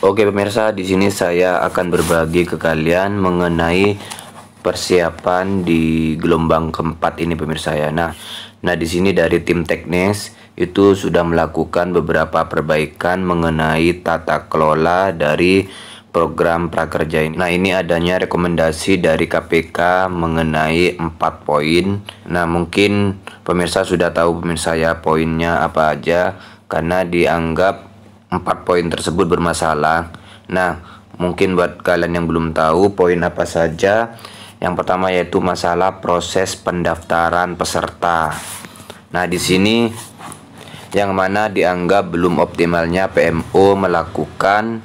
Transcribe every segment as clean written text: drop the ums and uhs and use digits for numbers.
Oke pemirsa, di sini saya akan berbagi ke kalian mengenai persiapan di gelombang keempat ini pemirsa ya. Nah di sini dari tim teknis itu sudah melakukan beberapa perbaikan mengenai tata kelola dari program prakerja ini. Nah ini adanya rekomendasi dari KPK mengenai 4 poin. Nah mungkin pemirsa sudah tahu pemirsa ya poinnya apa aja, karena dianggap 4 poin tersebut bermasalah. Nah mungkin buat kalian yang belum tahu poin apa saja, yang pertama yaitu masalah proses pendaftaran peserta. Nah di sini yang mana dianggap belum optimalnya PMO melakukan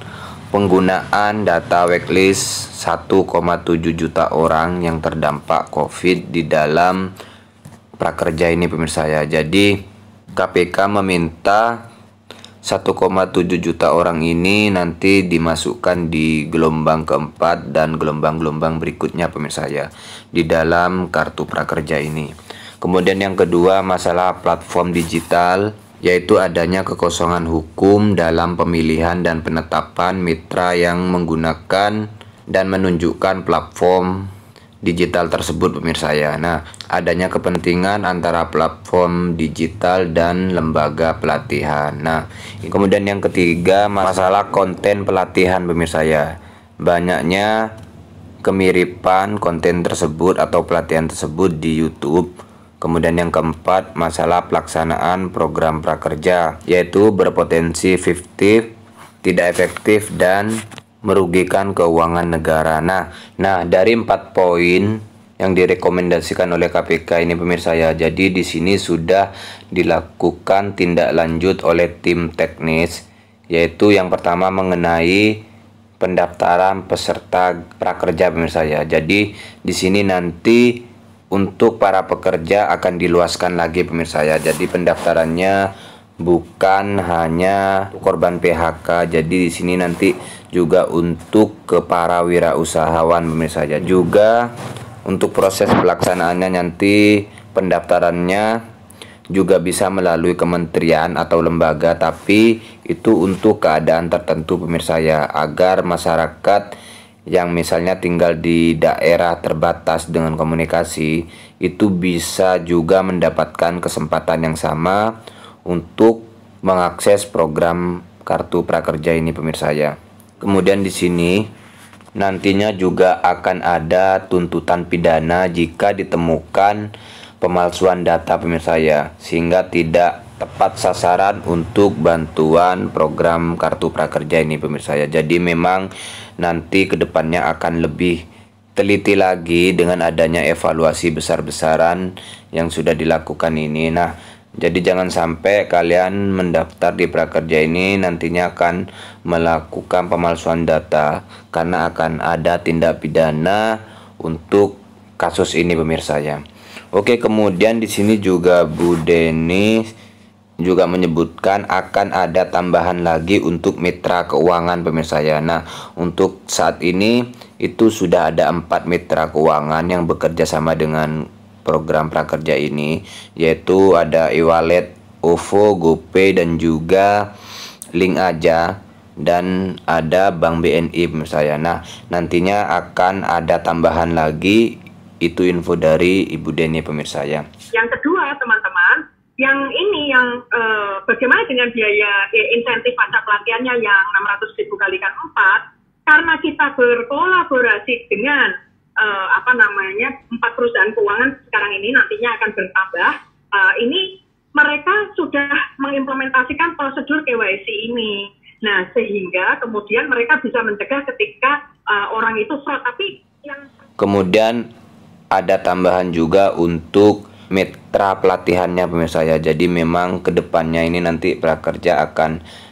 penggunaan data waitlist 1,7 juta orang yang terdampak COVID di dalam prakerja ini pemirsa ya. Jadi KPK meminta 1,7 juta orang ini nanti dimasukkan di gelombang keempat dan gelombang-gelombang berikutnya pemirsa ya, di dalam kartu prakerja ini. Kemudian yang kedua masalah platform digital, yaitu adanya kekosongan hukum dalam pemilihan dan penetapan mitra yang menggunakan dan menunjukkan platform digital tersebut pemirsa ya. Nah, adanya kepentingan antara platform digital dan lembaga pelatihan. Nah, kemudian yang ketiga masalah konten pelatihan pemirsa ya. Banyaknya kemiripan konten tersebut atau pelatihan tersebut di YouTube. Kemudian yang keempat masalah pelaksanaan program prakerja, yaitu berpotensi fiktif, tidak efektif dan merugikan keuangan negara. Nah dari 4 poin yang direkomendasikan oleh KPK ini pemirsa ya, jadi di sini sudah dilakukan tindak lanjut oleh tim teknis, yaitu yang pertama mengenai pendaftaran peserta prakerja pemirsa ya. Jadi di sini nanti untuk para pekerja akan diluaskan lagi pemirsa ya. Jadi pendaftarannya bukan hanya korban PHK, jadi di sini nanti juga untuk ke para wirausahawan pemirsa ya. Juga untuk proses pelaksanaannya nanti pendaftarannya juga bisa melalui kementerian atau lembaga, tapi itu untuk keadaan tertentu pemirsa ya, agar masyarakat yang misalnya tinggal di daerah terbatas dengan komunikasi itu bisa juga mendapatkan kesempatan yang sama untuk mengakses program kartu prakerja ini pemirsa ya. Kemudian di sini nantinya juga akan ada tuntutan pidana jika ditemukan pemalsuan data pemirsa ya, sehingga tidak tepat sasaran untuk bantuan program kartu prakerja ini pemirsa ya. Jadi memang nanti kedepannya akan lebih teliti lagi dengan adanya evaluasi besar-besaran yang sudah dilakukan ini. Nah jadi jangan sampai kalian mendaftar di prakerja ini nantinya akan melakukan pemalsuan data, karena akan ada tindak pidana untuk kasus ini pemirsa ya. Oke, kemudian di sini juga Bu Deni juga menyebutkan akan ada tambahan lagi untuk mitra keuangan pemirsa ya. Nah untuk saat ini itu sudah ada 4 mitra keuangan yang bekerja sama dengan program prakerja ini, yaitu ada e-wallet, OVO, GoPay dan juga Link Aja, dan ada Bank BNI pemirsa ya. Nah nantinya akan ada tambahan lagi, itu info dari Ibu Deni pemirsa ya. Yang kedua teman-teman, yang ini yang bagaimana dengan biaya insentif pajak pelatihannya yang 600.000 kalikan 4, karena kita berkolaborasi dengan 4 perusahaan keuangan sekarang ini nantinya akan bertambah. Ini mereka sudah mengimplementasikan prosedur KYC ini. Nah, sehingga kemudian mereka bisa mencegah ketika orang itu fraud. Tapi yang kemudian ada tambahan juga untuk mitra pelatihannya pemirsa ya. Jadi memang kedepannya ini nanti prakerja akan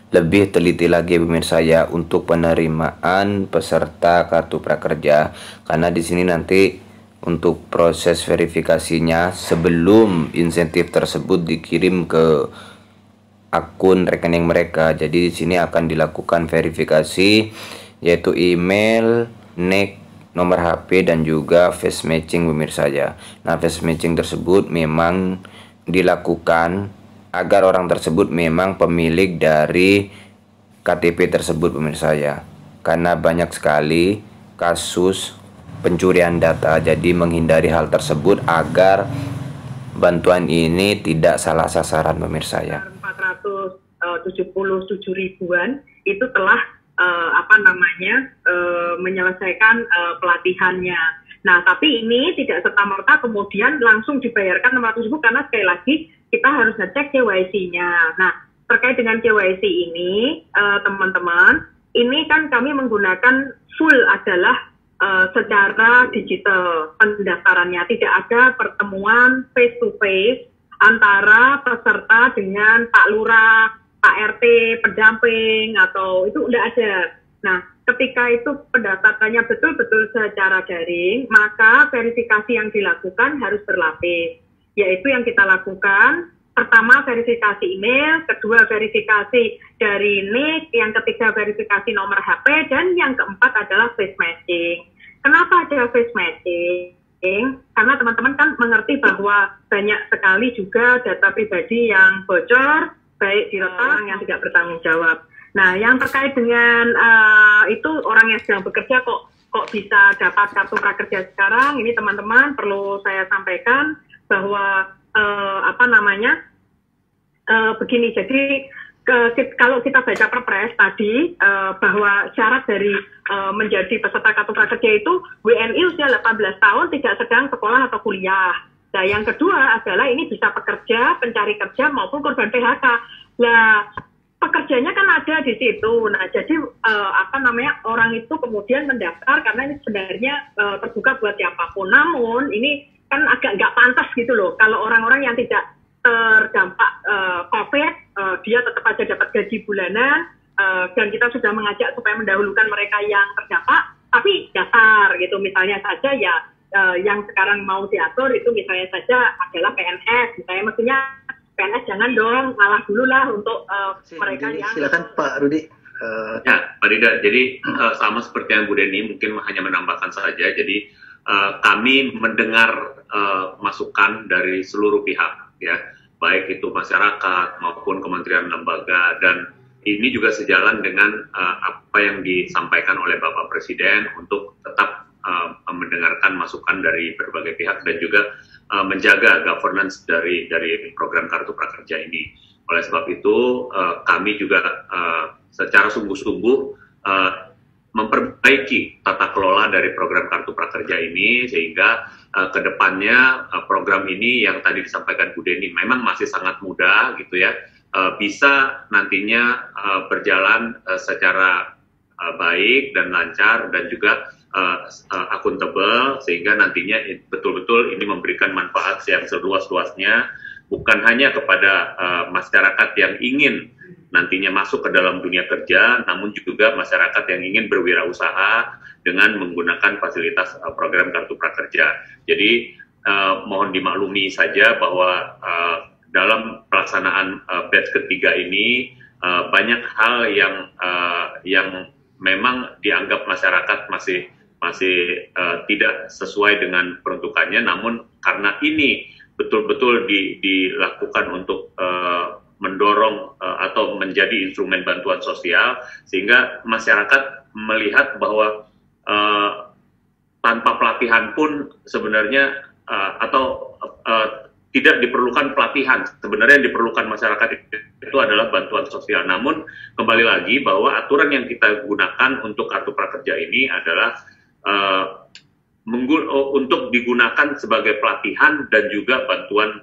lebih teliti lagi pemirsa ya untuk penerimaan peserta kartu prakerja, karena di sini nanti untuk proses verifikasinya sebelum insentif tersebut dikirim ke akun rekening mereka. Jadi di sini akan dilakukan verifikasi, yaitu email, NIK, nomor HP dan juga face matching pemirsa ya. Nah face matching tersebut memang dilakukan agar orang tersebut memang pemilik dari KTP tersebut pemirsa ya. Karena banyak sekali kasus pencurian data, jadi menghindari hal tersebut agar bantuan ini tidak salah sasaran pemirsa ya. 477 ribuan itu telah menyelesaikan pelatihannya. Nah, tapi ini tidak serta-merta kemudian langsung dibayarkan 600 ribu karena sekali lagi kita harus ngecek KYC-nya. Nah, terkait dengan KYC ini, teman-teman, ini kan kami menggunakan full adalah secara digital pendaftarannya. Tidak ada pertemuan face-to-face antara peserta dengan Pak Lurah, Pak RT, pendamping, atau itu tidak ada. Nah, ketika itu pendaftarannya betul-betul secara daring, maka verifikasi yang dilakukan harus berlapis. Yaitu yang kita lakukan, pertama verifikasi email, kedua verifikasi dari NIK, yang ketiga verifikasi nomor HP, dan yang keempat adalah face matching. Kenapa ada face matching? Karena teman-teman kan mengerti bahwa banyak sekali juga data pribadi yang bocor, baik direkam yang tidak bertanggung jawab. Nah, yang terkait dengan itu orang yang sedang bekerja kok bisa dapat kartu prakerja sekarang, ini teman-teman perlu saya sampaikan bahwa begini, jadi kalau kita baca perpres tadi bahwa syarat dari menjadi peserta kartu prakerja itu WNI usia 18 tahun, tidak sedang sekolah atau kuliah. Nah, yang kedua adalah ini bisa pekerja, pencari kerja maupun korban PHK. Nah, pekerjanya kan ada di situ. Nah, jadi orang itu kemudian mendaftar karena ini sebenarnya terbuka buat siapapun. Namun ini kan agak nggak pantas gitu loh. Kalau orang-orang yang tidak terdampak COVID, dia tetap aja dapat gaji bulanan, dan kita sudah mengajak supaya mendahulukan mereka yang terdampak, tapi daftar gitu. Misalnya saja ya yang sekarang mau diatur itu misalnya saja adalah PNS. Misalnya mestinya PNS jangan dong, ngalah dulu lah untuk mereka yang... Silakan Pak Rudi. Ya, Pak Rida, jadi sama seperti yang Bu Deni, mungkin hanya menambahkan saja. Jadi kami mendengar masukan dari seluruh pihak, ya, baik itu masyarakat maupun kementerian lembaga, dan ini juga sejalan dengan apa yang disampaikan oleh Bapak Presiden untuk tetap mendengarkan masukan dari berbagai pihak dan juga menjaga governance dari program Kartu Prakerja ini. Oleh sebab itu, kami juga secara sungguh-sungguh memperbaiki tata kelola dari program Kartu Prakerja ini, sehingga ke depannya program ini yang tadi disampaikan Bu Deni memang masih sangat muda gitu ya, bisa nantinya berjalan secara baik dan lancar dan juga akuntabel, sehingga nantinya betul-betul ini memberikan manfaat yang seluas-luasnya, bukan hanya kepada masyarakat yang ingin nantinya masuk ke dalam dunia kerja, namun juga masyarakat yang ingin berwirausaha dengan menggunakan fasilitas program Kartu Prakerja. Jadi mohon dimaklumi saja bahwa dalam pelaksanaan batch ketiga ini banyak hal yang memang dianggap masyarakat masih tidak sesuai dengan peruntukannya, namun karena ini betul-betul dilakukan untuk mendorong atau menjadi instrumen bantuan sosial, sehingga masyarakat melihat bahwa tanpa pelatihan pun sebenarnya tidak diperlukan pelatihan. Sebenarnya yang diperlukan masyarakat itu adalah bantuan sosial. Namun kembali lagi bahwa aturan yang kita gunakan untuk Kartu Prakerja ini adalah untuk digunakan sebagai pelatihan dan juga bantuan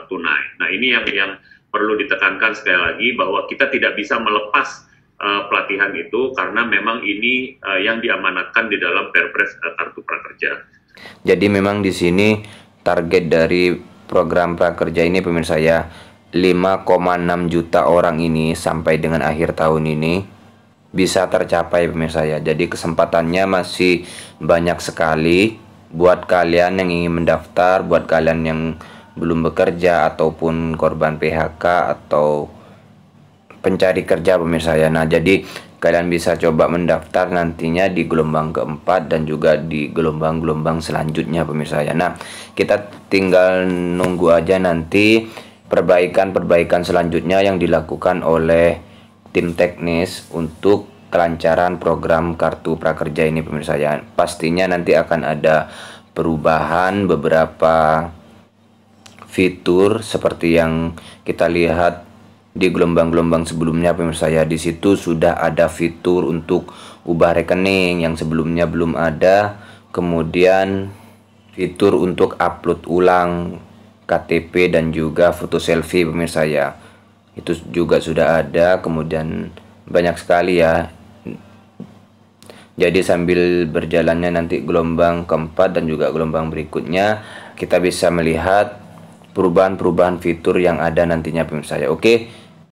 tunai. Nah, ini yang perlu ditekankan sekali lagi, bahwa kita tidak bisa melepas pelatihan itu karena memang ini yang diamanatkan di dalam Perpres Kartu Prakerja. Jadi memang di sini target dari program prakerja ini pemirsa ya, 5,6 juta orang ini sampai dengan akhir tahun ini bisa tercapai pemirsa ya. Jadi kesempatannya masih banyak sekali buat kalian yang ingin mendaftar, buat kalian yang belum bekerja ataupun korban PHK atau pencari kerja pemirsa ya. Nah, jadi kalian bisa coba mendaftar nantinya di gelombang keempat dan juga di gelombang-gelombang selanjutnya pemirsa ya. Nah, kita tinggal nunggu aja nanti perbaikan-perbaikan selanjutnya yang dilakukan oleh tim teknis untuk kelancaran program Kartu Prakerja ini pemirsa ya. Pastinya nanti akan ada perubahan beberapa fitur seperti yang kita lihat di gelombang-gelombang sebelumnya pemirsa ya. Di situ sudah ada fitur untuk ubah rekening yang sebelumnya belum ada. Kemudian fitur untuk upload ulang KTP dan juga foto selfie pemirsa ya. Itu juga sudah ada. Kemudian banyak sekali ya. Jadi sambil berjalannya nanti gelombang keempat dan juga gelombang berikutnya, kita bisa melihat perubahan-perubahan fitur yang ada nantinya pemirsa ya. Oke,